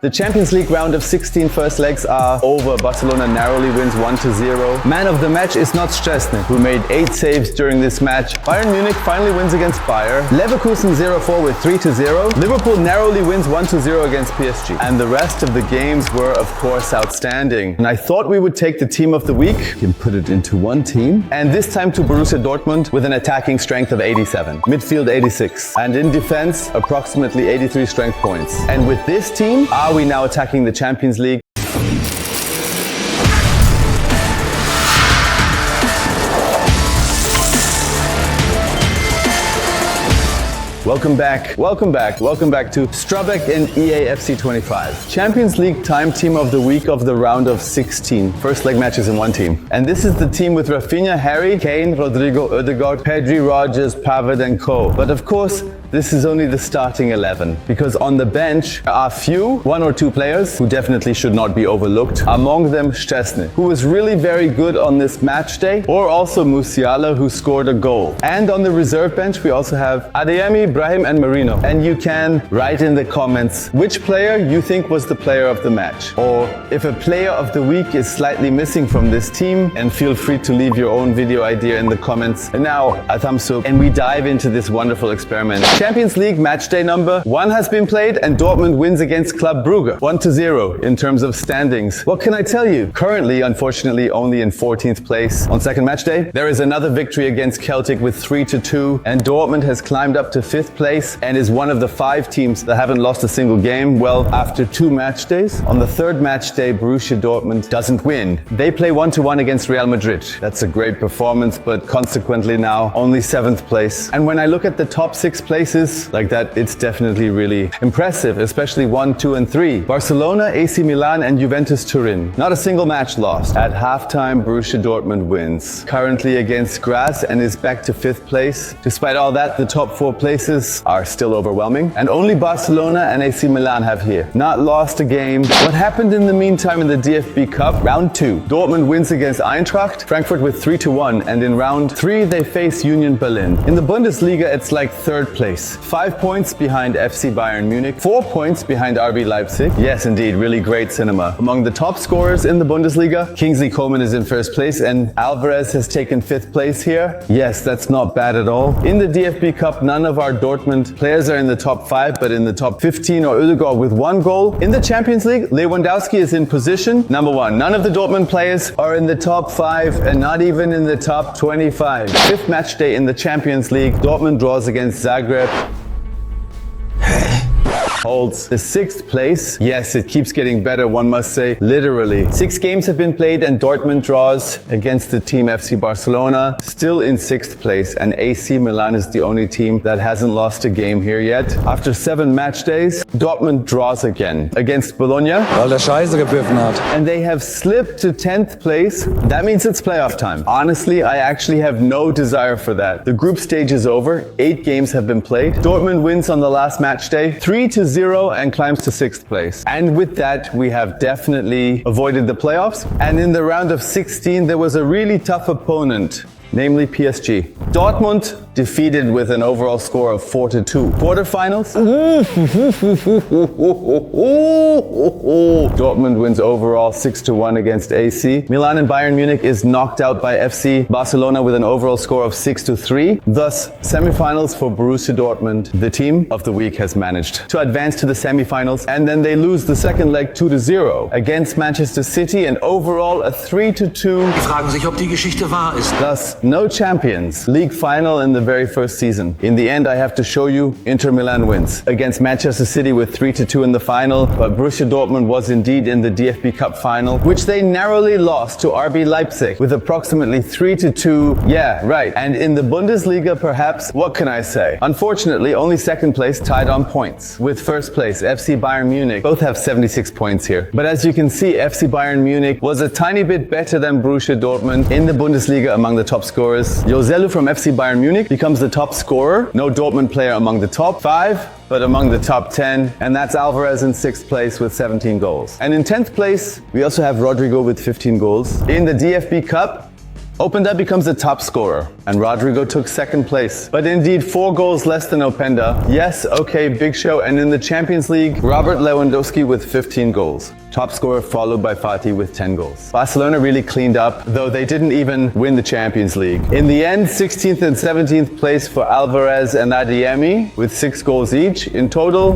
The Champions League round of 16 first legs are over. Barcelona narrowly wins 1-0. Man of the match is not Szczesny, who made 8 saves during this match. Bayern Munich finally wins against Bayern. Leverkusen 0-4 with 3-0. Liverpool narrowly wins 1-0 against PSG. And the rest of the games were, of course, outstanding. And I thought we would take the team of the week and put it into one team. And this time to Borussia Dortmund with an attacking strength of 87, midfield 86, and in defense approximately 83 strength points. And with this team, are we now attacking the Champions League? Welcome back to TheStrubbeck in EAFC 25. Champions League time team of the week of the round of 16. First leg matches in one team. And this is the team with Rafinha, Harry, Kane, Rodrigo, Ødegaard, Pedri, Rogers, Pavard and co. But of course, this is only the starting 11, because on the bench there are one or two players who definitely should not be overlooked. Among them Szczesny, who was really very good on this match day, or also Musiala, who scored a goal. And on the reserve bench we also have Adeyemi, Brahim and Marino. And you can write in the comments which player you think was the player of the match. Or if a player of the week is slightly missing from this team, and feel free to leave your own video idea in the comments. And now a thumbs up and we dive into this wonderful experiment. Champions League match day number 1 has been played and Dortmund wins against Club Brugge 1-0 in terms of standings. What can I tell you? Currently, unfortunately, only in 14th place. On second match day, there is another victory against Celtic with 3-2, and Dortmund has climbed up to 5th place and is one of the 5 teams that haven't lost a single game. Well, after 2 match days. On the third match day, Borussia Dortmund doesn't win. They play 1-1 against Real Madrid. That's a great performance, but consequently now only 7th place. And when I look at the top 6 places like that, it's definitely really impressive, especially 1, 2 and 3. Barcelona, AC Milan and Juventus Turin. Not a single match lost. At halftime, Borussia Dortmund wins. Currently against Graz and is back to 5th place. Despite all that, the top 4 places are still overwhelming. And only Barcelona and AC Milan have here not lost a game. What happened in the meantime in the DFB Cup? Round 2. Dortmund wins against Eintracht Frankfurt with 3-1. And in round 3, they face Union Berlin. In the Bundesliga, it's like 3rd place. 5 points behind FC Bayern Munich, 4 points behind RB Leipzig. Yes, indeed, really great cinema. Among the top scorers in the Bundesliga, Kingsley Coman is in 1st place and Alvarez has taken 5th place here. Yes, that's not bad at all. In the DFB Cup, none of our Dortmund players are in the top 5, but in the top 15 or Ødegaard with 1 goal. In the Champions League, Lewandowski is in position number 1. None of the Dortmund players are in the top 5 and not even in the top 25. 5th match day in the Champions League, Dortmund draws against Zagreb. Holds the 6th place. Yes, it keeps getting better, one must say, literally. 6 games have been played and Dortmund draws against the team FC Barcelona, still in 6th place, and AC Milan is the only team that hasn't lost a game here yet. After 7 match days, Dortmund draws again against Bologna. Weil der Scheiße gepfiffen hat. And they have slipped to 10th place. That means it's playoff time. Honestly, I actually have no desire for that. The group stage is over. 8 games have been played. Dortmund wins on the last match day, 3-0, and climbs to 6th place. And with that, we have definitely avoided the playoffs. And in the round of 16, there was a really tough opponent, namely PSG. Dortmund defeated with an overall score of 4-2. Quarterfinals. Dortmund wins overall 6-1 against AC. Milan and Bayern Munich is knocked out by FC Barcelona with an overall score of 6-3. Thus, semifinals for Borussia Dortmund. The team of the week has managed to advance to the semifinals, and then they lose the second leg 2-0 against Manchester City, and overall a 3-2. Die fragen sich, ob die Geschichte wahr ist. Thus, no Champions League final in the very first season. In the end, I have to show you, Inter Milan wins against Manchester City with 3-2 in the final, but Borussia Dortmund was indeed in the DFB Cup final, which they narrowly lost to RB Leipzig with approximately 3-2. Yeah, right. And in the Bundesliga, perhaps, what can I say? Unfortunately, only 2nd place tied on points with 1st place, FC Bayern Munich. Both have 76 points here. But as you can see, FC Bayern Munich was a tiny bit better than Borussia Dortmund in the Bundesliga among the top scorers. Joselu from FC Bayern Munich becomes the top scorer. No Dortmund player among the top 5, but among the top 10. And that's Alvarez in 6th place with 17 goals. And in 10th place, we also have Rodrigo with 15 goals. In the DFB Cup, Openda becomes the top scorer, and Rodrigo took second place. But indeed, 4 goals less than Openda. Yes, okay, big show. And in the Champions League, Robert Lewandowski with 15 goals. Top scorer followed by Fati with 10 goals. Barcelona really cleaned up, though they didn't even win the Champions League. In the end, 16th and 17th place for Alvarez and Adeyemi with 6 goals each. In total,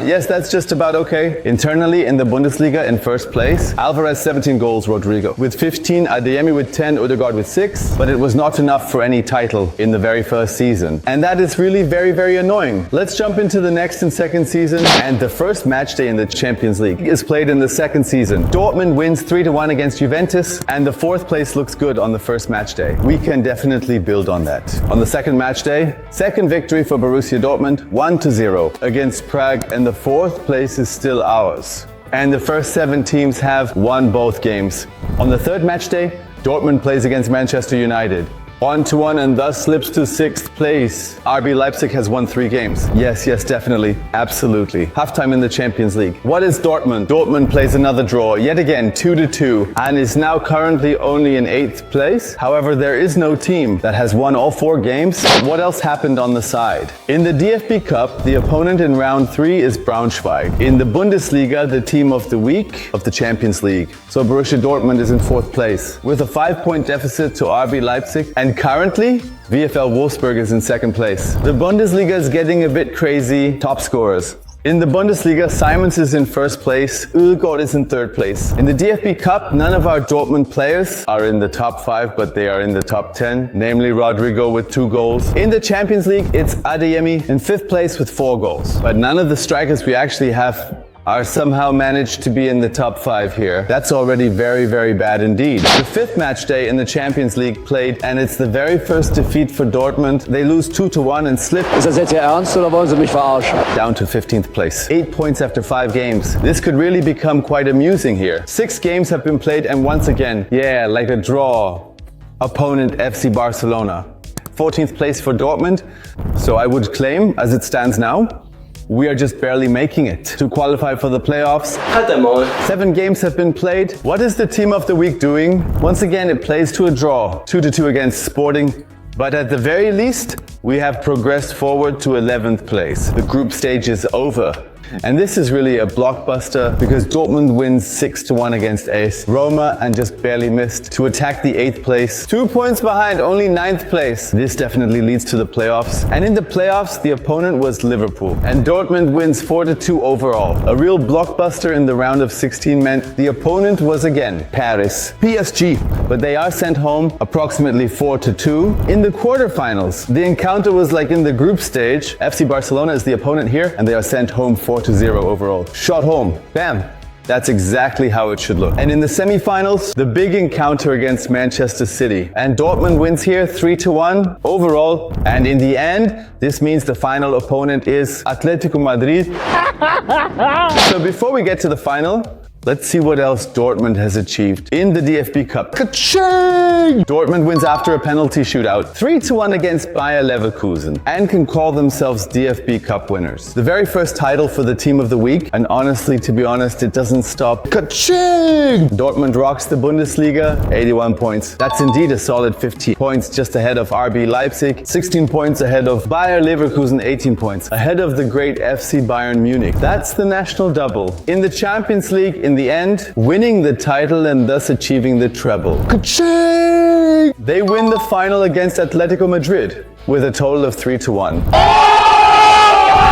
yes, that's just about okay. Internally, in the Bundesliga, in first place, Alvarez 17 goals, Rodrigo with 15, Adeyemi with 10, Odegaard with 6, but it was not enough for any title in the very first season. And that is really very, very annoying. Let's jump into the next and second season, and the first match day in the Champions League is played in the second season. Dortmund wins 3-1 against Juventus, and the 4th place looks good on the first match day. We can definitely build on that. On the second match day, second victory for Borussia Dortmund, 1-0 against Prague, and the 4th place is still ours. And the first 7 teams have won both games. On the third match day, Dortmund plays against Manchester United. 1-1 and thus slips to 6th place. RB Leipzig has won 3 games. Yes, definitely. Absolutely. Halftime in the Champions League. What is Dortmund? Dortmund plays another draw, yet again 2-2, and is now currently only in 8th place. However, there is no team that has won all 4 games. What else happened on the side? In the DFB Cup, the opponent in round 3 is Braunschweig. In the Bundesliga, the team of the week of the Champions League. So Borussia Dortmund is in 4th place with a 5-point deficit to RB Leipzig, and currently, VfL Wolfsburg is in 2nd place. The Bundesliga is getting a bit crazy. Top scorers. In the Bundesliga, Simons is in 1st place, Ødegaard is in 3rd place. In the DFB Cup, none of our Dortmund players are in the top 5, but they are in the top 10, namely Rodrigo with 2 goals. In the Champions League, it's Adeyemi in 5th place with 4 goals. But none of the strikers we actually have are somehow managed to be in the top 5 here. That's already very, very bad indeed. The 5th match day in the Champions League played, and it's the very first defeat for Dortmund. They lose 2-1 and slip. Ist das jetzt Ihr Ernst oder wollen Sie mich verarschen? Down to 15th place. 8 points after 5 games. This could really become quite amusing here. 6 games have been played, and once again, yeah, like a draw. Opponent FC Barcelona. 14th place for Dortmund. So I would claim, as it stands now, we are just barely making it to qualify for the playoffs. 7 games have been played. What is the team of the week doing? Once again, it plays to a draw, 2-2 against Sporting. But at the very least, we have progressed forward to 11th place. The group stage is over. And this is really a blockbuster because Dortmund wins 6-1 against AS Roma and just barely missed to attack the 8th place. 2 points behind, only 9th place. This definitely leads to the playoffs. And in the playoffs, the opponent was Liverpool. And Dortmund wins 4-2 overall. A real blockbuster in the round of 16 meant the opponent was again Paris, PSG. But they are sent home approximately 4-2. In the quarterfinals, the encounter was like in the group stage. FC Barcelona is the opponent here, and they are sent home 4-0 overall. Shot home. Bam. That's exactly how it should look. And in the semi-finals, the big encounter against Manchester City. And Dortmund wins here 3-1 overall. And in the end, this means the final opponent is Atletico Madrid. So before we get to the final, let's see what else Dortmund has achieved in the DFB Cup. Ka-ching! Dortmund wins after a penalty shootout 3-1 against Bayer Leverkusen and can call themselves DFB Cup winners. The very first title for the team of the week, and honestly, to be honest, it doesn't stop. Ka-ching! Dortmund rocks the Bundesliga, 81 points. That's indeed a solid 15 points just ahead of RB Leipzig, 16 points ahead of Bayer Leverkusen, 18 points ahead of the great FC Bayern Munich. That's the national double. In the Champions League, in the end, winning the title and thus achieving the treble. Ka-ching! They win the final against Atletico Madrid with a total of 3-1.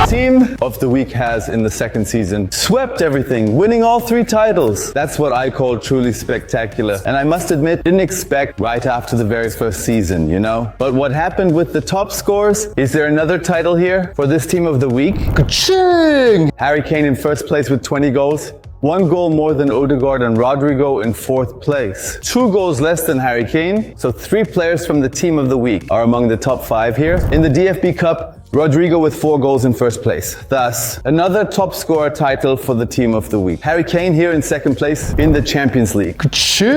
Team of the week has in the second season swept everything, winning all 3 titles. That's what I call truly spectacular. And I must admit, didn't expect right after the very first season, you know? But what happened with the top scores? Is there another title here for this team of the week? Ka-ching! Harry Kane in first place with 20 goals. 1 goal more than Odegaard and Rodrigo in 4th place. 2 goals less than Harry Kane, so 3 players from the team of the week are among the top 5 here. In the DFB Cup, Rodrigo with 4 goals in first place. Thus, another top scorer title for the team of the week. Harry Kane here in second place in the Champions League. Ka-ching!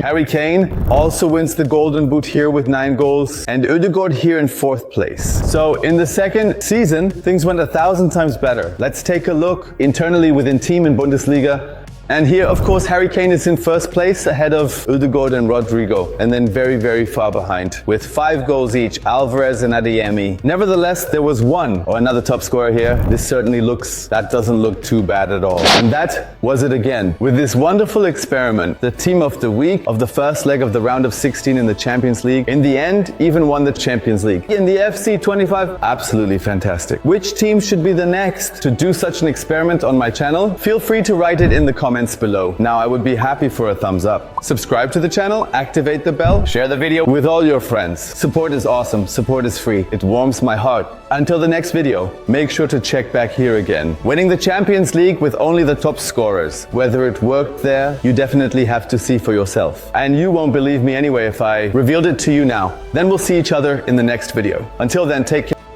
Harry Kane also wins the Golden Boot here with 9 goals, and Ødegaard here in 4th place. So in the second season, things went 1,000 times better. Let's take a look internally within team in Bundesliga And here, of course, Harry Kane is in first place ahead of Ødegaard and Rodrigo, and then very, very far behind with 5 goals each, Alvarez and Adeyemi. Nevertheless, there was another top scorer here. This certainly doesn't look too bad at all. And that was it again. With this wonderful experiment, the team of the week of the first leg of the round of 16 in the Champions League, in the end, even won the Champions League. In the FC 25, absolutely fantastic. Which team should be the next to do such an experiment on my channel? Feel free to write it in the comments below. Now, I would be happy for a thumbs up. Subscribe to the channel, activate the bell, share the video with all your friends. Support is awesome. Support is free. It warms my heart. Until the next video, make sure to check back here again. Winning the Champions League with only the top scorers. Whether it worked there, you definitely have to see for yourself. And you won't believe me anyway if I revealed it to you now. Then we'll see each other in the next video. Until then, take care.